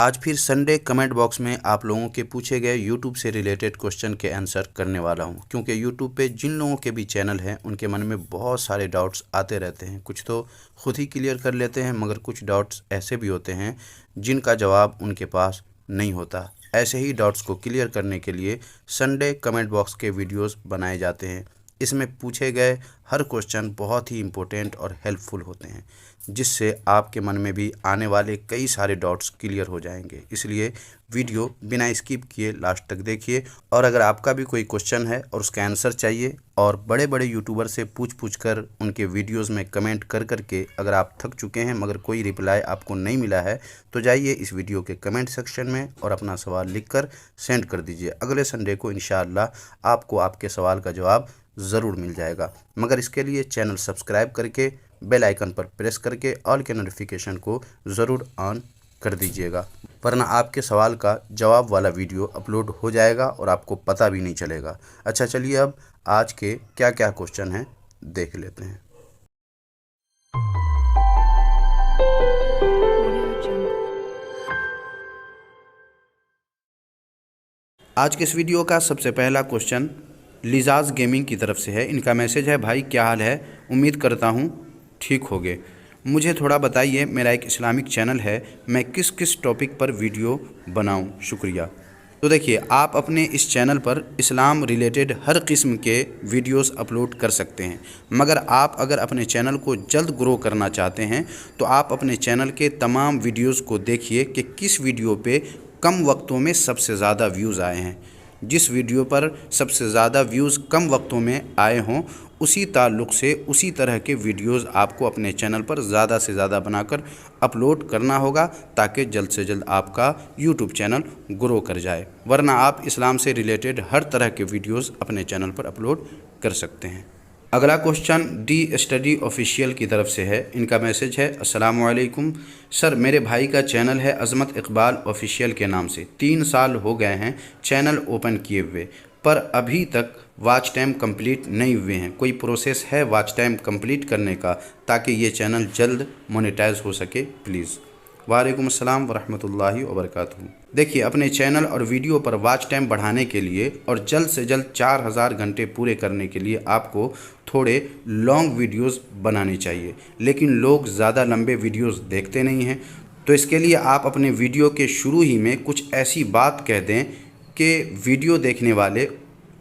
आज फिर Sunday comment box में आप लोगों के पूछे गए यूट्यूब से रिलेटेड क्वेश्चन के आंसर करने वाला हूं, क्योंकि यूट्यूब पे जिन लोगों के भी चैनल हैं उनके मन में बहुत सारे डाउट्स आते रहते हैं। कुछ तो खुद ही क्लियर कर लेते हैं, मगर कुछ डाउट्स ऐसे भी होते हैं जिनका जवाब उनके पास नहीं होता। ऐसे ही डाउट्स को क्लियर करने के लिए संडे कमेंट बॉक्स के वीडियोज़ बनाए जाते हैं। इसमें पूछे गए हर क्वेश्चन बहुत ही इम्पोर्टेंट और हेल्पफुल होते हैं, जिससे आपके मन में भी आने वाले कई सारे डाउट्स क्लियर हो जाएंगे। इसलिए वीडियो बिना स्किप किए लास्ट तक देखिए। और अगर आपका भी कोई क्वेश्चन है और उसका आंसर चाहिए और बड़े बड़े यूट्यूबर से पूछ कर उनके वीडियोस में कमेंट कर के अगर आप थक चुके हैं मगर कोई रिप्लाई आपको नहीं मिला है, तो जाइए इस वीडियो के कमेंट सेक्शन में और अपना सवाल लिखकर सेंड कर दीजिए। अगले संडे को इंशाअल्लाह आपको आपके सवाल का जवाब ज़रूर मिल जाएगा। मगर इसके लिए चैनल सब्सक्राइब करके बेल आइकन पर प्रेस करके ऑल के नोटिफिकेशन को ज़रूर ऑन कर दीजिएगा, वरना आपके सवाल का जवाब वाला वीडियो अपलोड हो जाएगा और आपको पता भी नहीं चलेगा। अच्छा, चलिए अब आज के क्या क्या क्वेश्चन हैं देख लेते हैं। आज के इस वीडियो का सबसे पहला क्वेश्चन लिजाज गेमिंग की तरफ से है। इनका मैसेज है, भाई क्या हाल है, उम्मीद करता हूँ ठीक होगे। मुझे थोड़ा बताइए, मेरा एक इस्लामिक चैनल है, मैं किस किस टॉपिक पर वीडियो बनाऊं, शुक्रिया। तो देखिए, आप अपने इस चैनल पर इस्लाम रिलेटेड हर किस्म के वीडियोस अपलोड कर सकते हैं, मगर आप अगर अपने चैनल को जल्द ग्रो करना चाहते हैं तो आप अपने चैनल के तमाम वीडियोस को देखिए कि किस वीडियो पे कम वक्तों में सबसे ज़्यादा व्यूज़ आए हैं। जिस वीडियो पर सबसे ज़्यादा व्यूज़ कम वक्तों में आए हों, उसी ताल्लुक़ से उसी तरह के वीडियोज़ आपको अपने चैनल पर ज़्यादा से ज़्यादा बनाकर अपलोड करना होगा, ताकि जल्द से जल्द आपका यूट्यूब चैनल ग्रो कर जाए। वरना आप इस्लाम से रिलेटेड हर तरह के वीडियोज़ अपने चैनल पर अपलोड कर सकते हैं। अगला क्वेश्चन डी स्टडी ऑफिशियल की तरफ से है। इनका मैसेज है, अस्सलाम वालेकुम सर, मेरे भाई का चैनल है अज़मत इकबाल ऑफिशियल के नाम से। 3 साल हो गए हैं चैनल ओपन किए हुए, पर अभी तक वॉच टाइम कंप्लीट नहीं हुए हैं। कोई प्रोसेस है वॉच टाइम कंप्लीट करने का, ताकि ये चैनल जल्द मोनेटाइज हो सके, प्लीज़। वालेकुम अस्सलाम वरहमतुल्लाहि वबरकातुहू। देखिए, अपने चैनल और वीडियो पर वॉच टाइम बढ़ाने के लिए और जल्द से जल्द 4000 घंटे पूरे करने के लिए आपको थोड़े लॉन्ग वीडियोस बनाने चाहिए, लेकिन लोग ज़्यादा लंबे वीडियोस देखते नहीं हैं। तो इसके लिए आप अपने वीडियो के शुरू ही में कुछ ऐसी बात कह दें कि वीडियो देखने वाले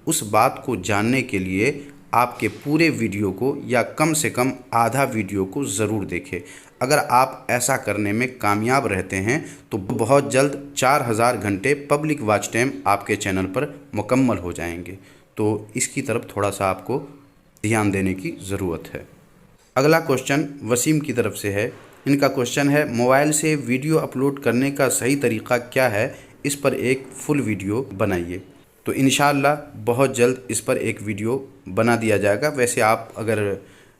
उस बात को जानने के लिए आपके पूरे वीडियो को या कम से कम आधा वीडियो को ज़रूर देखें। अगर आप ऐसा करने में कामयाब रहते हैं तो बहुत जल्द 4000 घंटे पब्लिक वॉच टाइम आपके चैनल पर मुकम्मल हो जाएंगे। तो इसकी तरफ थोड़ा सा आपको ध्यान देने की ज़रूरत है। अगला क्वेश्चन वसीम की तरफ से है। इनका क्वेश्चन है, मोबाइल से वीडियो अपलोड करने का सही तरीक़ा क्या है, इस पर एक फुल वीडियो बनाइए। तो इंशाअल्लाह बहुत जल्द इस पर एक वीडियो बना दिया जाएगा। वैसे आप अगर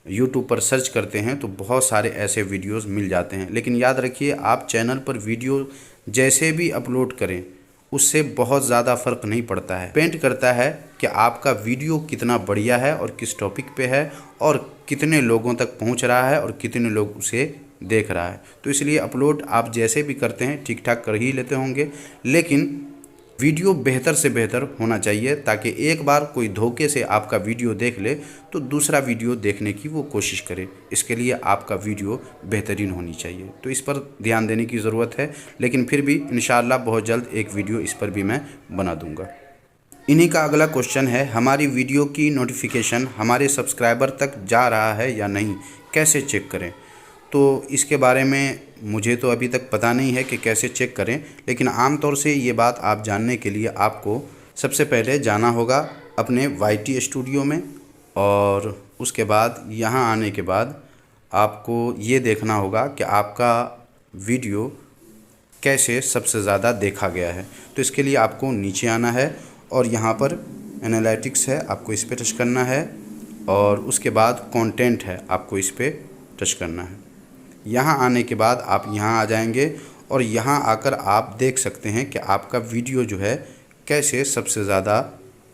यूट्यूब पर सर्च करते हैं तो बहुत सारे ऐसे वीडियोस मिल जाते हैं, लेकिन याद रखिए, आप चैनल पर वीडियो जैसे भी अपलोड करें उससे बहुत ज़्यादा फ़र्क नहीं पड़ता है। डिपेंड करता है कि आपका वीडियो कितना बढ़िया है और किस टॉपिक पे है और कितने लोगों तक पहुंच रहा है और कितने लोग उसे देख रहा है। तो इसलिए अपलोड आप जैसे भी करते हैं ठीक ठाक कर ही लेते होंगे, लेकिन वीडियो बेहतर से बेहतर होना चाहिए, ताकि एक बार कोई धोखे से आपका वीडियो देख ले तो दूसरा वीडियो देखने की वो कोशिश करे। इसके लिए आपका वीडियो बेहतरीन होनी चाहिए। तो इस पर ध्यान देने की ज़रूरत है, लेकिन फिर भी इंशाअल्लाह बहुत जल्द एक वीडियो इस पर भी मैं बना दूंगा। इन्हीं का अगला क्वेश्चन है, हमारी वीडियो की नोटिफिकेशन हमारे सब्सक्राइबर तक जा रहा है या नहीं, कैसे चेक करें? तो इसके बारे में मुझे तो अभी तक पता नहीं है कि कैसे चेक करें, लेकिन आम तौर से ये बात आप जानने के लिए आपको सबसे पहले जाना होगा अपने YT स्टूडियो में, और उसके बाद यहाँ आने के बाद आपको ये देखना होगा कि आपका वीडियो कैसे सबसे ज़्यादा देखा गया है। तो इसके लिए आपको नीचे आना है और यहाँ पर एनालिटिक्स है, आपको इस पर टच करना है, और उसके बाद कंटेंट है, आपको इस पर टच करना है। यहाँ आने के बाद आप यहाँ आ जाएंगे और यहाँ आकर आप देख सकते हैं कि आपका वीडियो जो है कैसे सबसे ज़्यादा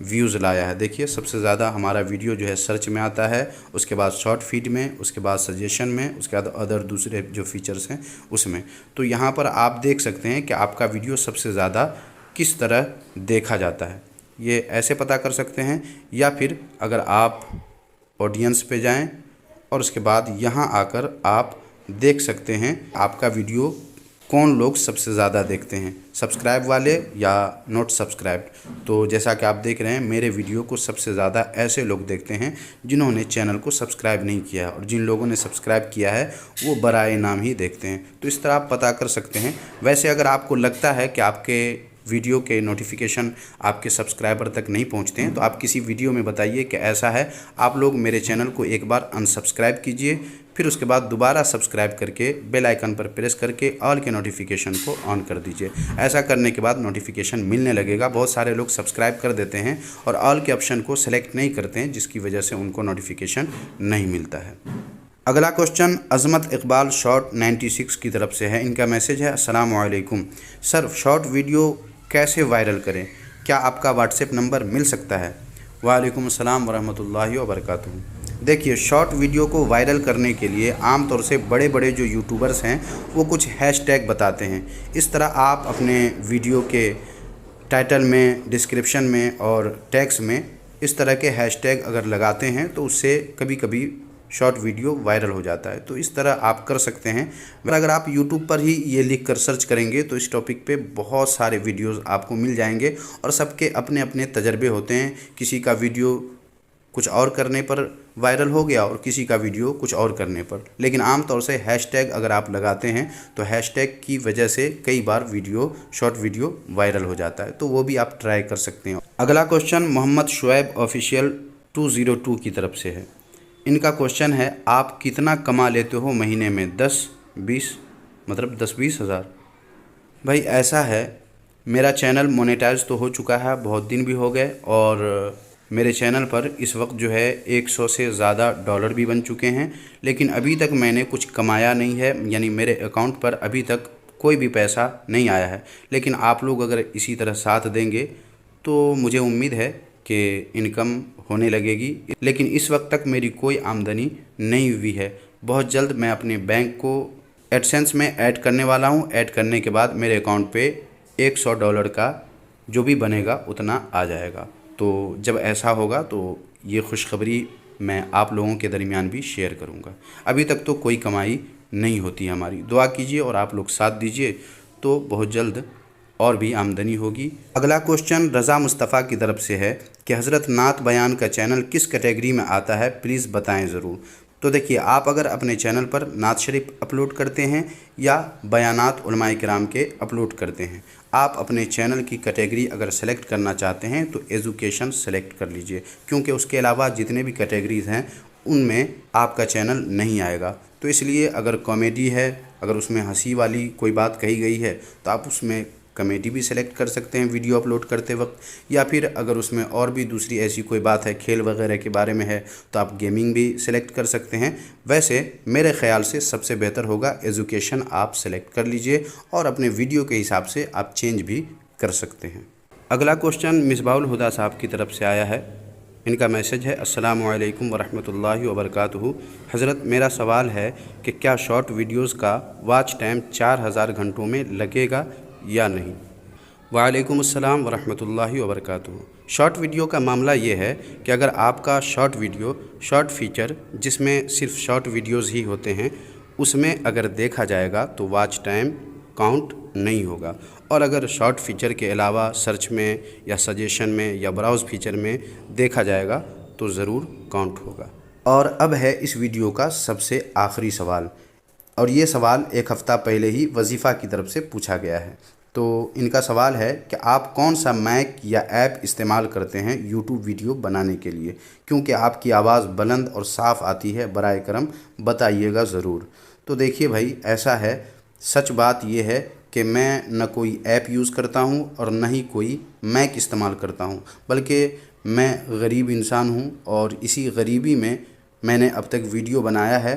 व्यूज़ लाया है। देखिए सबसे ज़्यादा हमारा वीडियो जो है सर्च में आता है, उसके बाद शॉर्ट फीड में, उसके बाद सजेशन में, उसके बाद अदर दूसरे जो फीचर्स हैं उसमें। तो यहाँ पर आप देख सकते हैं कि आपका वीडियो सबसे ज़्यादा किस तरह देखा जाता है, ये ऐसे पता कर सकते हैं। या फिर अगर आप ऑडियंस पे जाएं और उसके बाद यहाँ आकर आप देख सकते हैं आपका वीडियो कौन लोग सबसे ज़्यादा देखते हैं, सब्सक्राइब वाले या नॉट सब्सक्राइब्ड। तो जैसा कि आप देख रहे हैं मेरे वीडियो को सबसे ज़्यादा ऐसे लोग देखते हैं जिन्होंने चैनल को सब्सक्राइब नहीं किया है, और जिन लोगों ने सब्सक्राइब किया है वो बराए नाम ही देखते हैं। तो इस तरह आप पता कर सकते हैं। वैसे अगर आपको लगता है कि आपके वीडियो के नोटिफिकेशन आपके सब्सक्राइबर तक नहीं पहुंचते हैं, तो आप किसी वीडियो में बताइए कि ऐसा है, आप लोग मेरे चैनल को एक बार अनसब्सक्राइब कीजिए, फिर उसके बाद दोबारा सब्सक्राइब करके बेल आइकन पर प्रेस करके ऑल के नोटिफिकेशन को ऑन कर दीजिए। ऐसा करने के बाद नोटिफिकेशन मिलने लगेगा। बहुत सारे लोग सब्सक्राइब कर देते हैं और ऑल के ऑप्शन को सेलेक्ट नहीं करते हैं, जिसकी वजह से उनको नोटिफिकेशन नहीं मिलता है। अगला क्वेश्चन अज़मत इकबाल शॉर्ट 96 की तरफ से है। इनका मैसेज है, अस्सलाम वालेकुम सर, शॉर्ट वीडियो कैसे वायरल करें, क्या आपका व्हाट्सएप नंबर मिल सकता है? वालेकुम अस्सलाम वरहमतुल्लाहि वबरकातुहू। देखिए शॉर्ट वीडियो को वायरल करने के लिए आम तौर से बड़े बड़े जो यूट्यूबर्स हैं वो कुछ हैशटैग बताते हैं। इस तरह आप अपने वीडियो के टाइटल में, डिस्क्रिप्शन में और टैग्स में इस तरह के हैशटैग अगर लगाते हैं तो उससे कभी कभी शॉर्ट वीडियो वायरल हो जाता है। तो इस तरह आप कर सकते हैं। अगर आप YouTube पर ही ये लिख कर सर्च करेंगे तो इस टॉपिक पे बहुत सारे वीडियोस आपको मिल जाएंगे, और सबके अपने अपने तजर्बे होते हैं। किसी का वीडियो कुछ और करने पर वायरल हो गया और किसी का वीडियो कुछ और करने पर। लेकिन आमतौर से हैशटैग अगर आप लगाते हैं तो हैशटैग की वजह से कई बार शॉर्ट वीडियो वायरल हो जाता है, तो वो भी आप ट्राई कर सकते हैं। अगला क्वेश्चन मोहम्मद शुएब ऑफिशियल 202 की तरफ से है। इनका क्वेश्चन है, आप कितना कमा लेते हो महीने में? 10-20 मतलब 10-20 हज़ार। भाई ऐसा है, मेरा चैनल मोनेटाइज तो हो चुका है, बहुत दिन भी हो गए, और मेरे चैनल पर इस वक्त जो है 100 से ज़्यादा डॉलर भी बन चुके हैं, लेकिन अभी तक मैंने कुछ कमाया नहीं है, यानी मेरे अकाउंट पर अभी तक कोई भी पैसा नहीं आया है। लेकिन आप लोग अगर इसी तरह साथ देंगे तो मुझे उम्मीद है कि इनकम होने लगेगी। लेकिन इस वक्त तक मेरी कोई आमदनी नहीं हुई है। बहुत जल्द मैं अपने बैंक को एडसेंस में ऐड करने वाला हूं। ऐड करने के बाद मेरे अकाउंट पे $100 का जो भी बनेगा उतना आ जाएगा। तो जब ऐसा होगा तो ये खुशखबरी मैं आप लोगों के दरमियान भी शेयर करूंगा। अभी तक तो कोई कमाई नहीं होती हमारी। दुआ कीजिए और आप लोग साथ दीजिए तो बहुत जल्द और भी आमदनी होगी। अगला क्वेश्चन रज़ा मुस्तफ़ा की तरफ से है कि हज़रत नात बयान का चैनल किस कैटेगरी में आता है, प्लीज़ बताएं ज़रूर। तो देखिए, आप अगर अपने चैनल पर नात शरीफ अपलोड करते हैं या बयानात उलमाए किराम के अपलोड करते हैं, आप अपने चैनल की कैटेगरी अगर सेलेक्ट करना चाहते हैं तो एजुकेशन सेलेक्ट कर लीजिए, क्योंकि उसके अलावा जितने भी कैटेगरीज़ हैं उनमें आपका चैनल नहीं आएगा। तो इसलिए अगर कॉमेडी है, अगर उसमें हंसी वाली कोई बात कही गई है तो आप उसमें कॉमेडी भी सेलेक्ट कर सकते हैं वीडियो अपलोड करते वक्त, या फिर अगर उसमें और भी दूसरी ऐसी कोई बात है, खेल वगैरह के बारे में है, तो आप गेमिंग भी सेलेक्ट कर सकते हैं। वैसे मेरे ख़्याल से सबसे बेहतर होगा एजुकेशन आप सेलेक्ट कर लीजिए और अपने वीडियो के हिसाब से आप चेंज भी कर सकते हैं। अगला क्वेश्चन मिसबाउल हुदा साहब की तरफ से आया है। इनका मैसेज है, अस्सलामु अलैकुम वरहमतुल्लाहि वबरकातुहू। हज़रत, मेरा सवाल है कि क्या शॉर्ट वीडियोज़ का वॉच टाइम 4000 घंटों में लगेगा या नहीं? वालेकुम अस्सलाम वरहमतुल्लाहि वबरकातुहू। शॉर्ट वीडियो का मामला ये है कि अगर आपका शॉर्ट फीचर जिसमें सिर्फ शॉर्ट वीडियोज़ ही होते हैं, उसमें अगर देखा जाएगा तो वॉच टाइम काउंट नहीं होगा, और अगर शॉर्ट फीचर के अलावा सर्च में या सजेशन में या ब्राउज़ फीचर में देखा जाएगा तो ज़रूर काउंट होगा। और अब है इस वीडियो का सबसे आखिरी सवाल, और ये सवाल एक हफ़्ता पहले ही वजीफ़ा की तरफ से पूछा गया है। तो इनका सवाल है कि आप कौन सा मैक या ऐप इस्तेमाल करते हैं यूट्यूब वीडियो बनाने के लिए, क्योंकि आपकी आवाज़ बुलंद और साफ़ आती है, बराए करम बताइएगा ज़रूर। तो देखिए भाई, ऐसा है, सच बात यह है कि मैं न कोई ऐप यूज़ करता हूं और न ही कोई मैक इस्तेमाल करता हूं, बल्कि मैं गरीब इंसान हूं और इसी गरीबी में मैंने अब तक वीडियो बनाया है।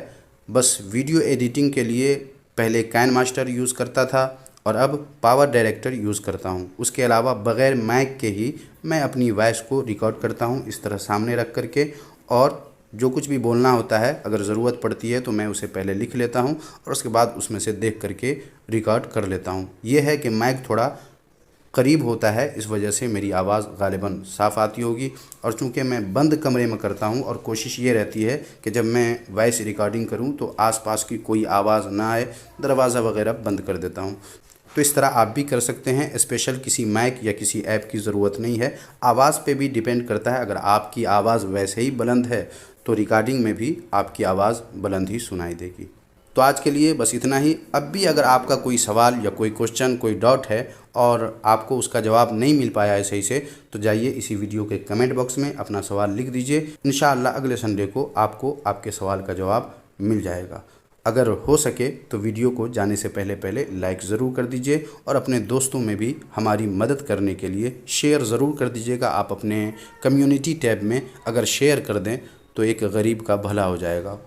बस वीडियो एडिटिंग के लिए पहले काइनमास्टर यूज़ करता था, और अब पावर डायरेक्टर यूज़ करता हूँ। उसके अलावा बग़ैर माइक के ही मैं अपनी वॉइस को रिकॉर्ड करता हूँ इस तरह सामने रख करके, और जो कुछ भी बोलना होता है अगर ज़रूरत पड़ती है तो मैं उसे पहले लिख लेता हूँ और उसके बाद उसमें से देख करके रिकॉर्ड कर लेता हूँ। ये है कि माइक थोड़ा करीब होता है, इस वजह से मेरी आवाज़ गालिबन साफ़ आती होगी। और चूँकि मैं बंद कमरे में करता हूँ और कोशिश ये रहती है कि जब मैं वॉइस रिकॉर्डिंग करूँ तो आसपास की कोई आवाज़ ना आए, दरवाज़ा वगैरह बंद कर देता हूँ। तो इस तरह आप भी कर सकते हैं। स्पेशल किसी माइक या किसी ऐप की ज़रूरत नहीं है। आवाज़ पे भी डिपेंड करता है, अगर आपकी आवाज़ वैसे ही बुलंद है तो रिकॉर्डिंग में भी आपकी आवाज़ बुलंद ही सुनाई देगी। तो आज के लिए बस इतना ही। अब भी अगर आपका कोई सवाल या कोई क्वेश्चन, कोई डाउट है और आपको उसका जवाब नहीं मिल पाया है सही से, तो जाइए इसी वीडियो के कमेंट बॉक्स में अपना सवाल लिख दीजिए। इंशाअल्लाह अगले संडे को आपको आपके सवाल का जवाब मिल जाएगा। अगर हो सके तो वीडियो को जाने से पहले पहले लाइक ज़रूर कर दीजिए और अपने दोस्तों में भी हमारी मदद करने के लिए शेयर ज़रूर कर दीजिएगा। आप अपने कम्युनिटी टैब में अगर शेयर कर दें तो एक गरीब का भला हो जाएगा।